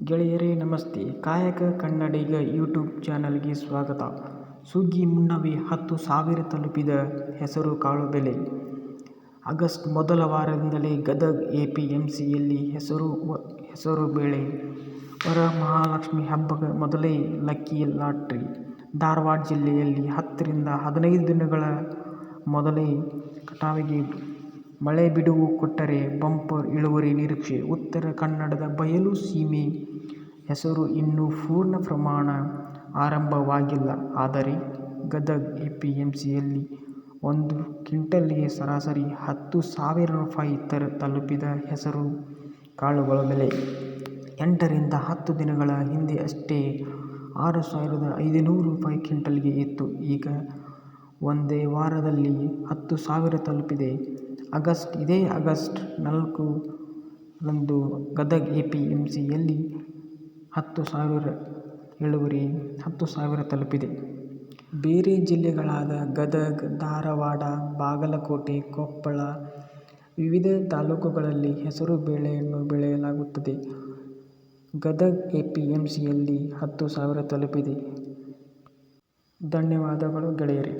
ಗೆಳೆಯರೇ ನಮಸ್ತೆ. ಕಾಯಕ ಕನ್ನಡಿಗ ಯೂಟ್ಯೂಬ್ ಚಾನಲ್ಗೆ ಸ್ವಾಗತ. ಸುಗ್ಗಿ ಮುನ್ನವೇ 10,000 ತಲುಪಿದ ಹೆಸರು ಕಾಳು ಬೆಲೆ. ಆಗಸ್ಟ್ ಮೊದಲ ವಾರದಿಂದಲೇ ಗದಗ ಎಪಿಎಂಸಿಯಲ್ಲಿ ಹೆಸರು ಬೇಳೆ. ವರಮಹಾಲಕ್ಷ್ಮಿ ಹಬ್ಬದ ಮೊದಲೇ ಲಕ್ಕಿ ಲಾಟ್ರಿ. ಧಾರವಾಡ ಜಿಲ್ಲೆಯಲ್ಲಿ 10 ರಿಂದ 15 ದಿನಗಳ ಮೊದಲೇ ಕಟಾವಿಗೆ ಮಳೆ ಬಿಡುವು ಕೊಟ್ಟರೆ ಬಂಪರ್ ಇಳುವರಿ ನಿರೀಕ್ಷೆ. ಉತ್ತರ ಕನ್ನಡದ ಬಯಲು ಸೀಮೆ ಹೆಸರು ಇನ್ನೂ ಪೂರ್ಣ ಪ್ರಮಾಣ ಆರಂಭವಾಗಿಲ್ಲ. ಆದರೆ ಗದಗ ಎಪಿಎಂಸಿಯಲ್ಲಿ ಒಂದು ಕ್ವಿಂಟಲ್ಗೆ ಸರಾಸರಿ 10,000 ರೂಪಾಯಿ ತಲುಪಿದ ಹೆಸರು ಕಾಳುಗಳ ಬೆಲೆ. 8 ರಿಂದ 10 ದಿನಗಳ ಹಿಂದೆ ಅಷ್ಟೇ 6,500 ರೂಪಾಯಿ ಕ್ವಿಂಟಲ್ಗೆ ಇತ್ತು. ಈಗ ಒಂದೇ ವಾರದಲ್ಲಿ 10,000 ತಲುಪಿದೆ. ಇದೇ ಆಗಸ್ಟ್ 4 ರಂದು ಗದಗ ಎಪಿಎಂಸಿಯಲ್ಲಿ 10,000 ತಲುಪಿದೆ. ಬೇರೆ ಜಿಲ್ಲೆಗಳಾದ ಗದಗ, ಧಾರವಾಡ, ಬಾಗಲಕೋಟೆ, ಕೊಪ್ಪಳ, ವಿವಿಧ ತಾಲೂಕುಗಳಲ್ಲಿ ಹೆಸರು ಬೇಳೆಯನ್ನು ಬೆಳೆಯಲಾಗುತ್ತದೆ. ಗದಗ ಎಪಿಎಂಸಿಯಲ್ಲಿ 10,000 ತಲುಪಿದೆ. ಧನ್ಯವಾದಗಳು ಗೆಳೆಯರೇ.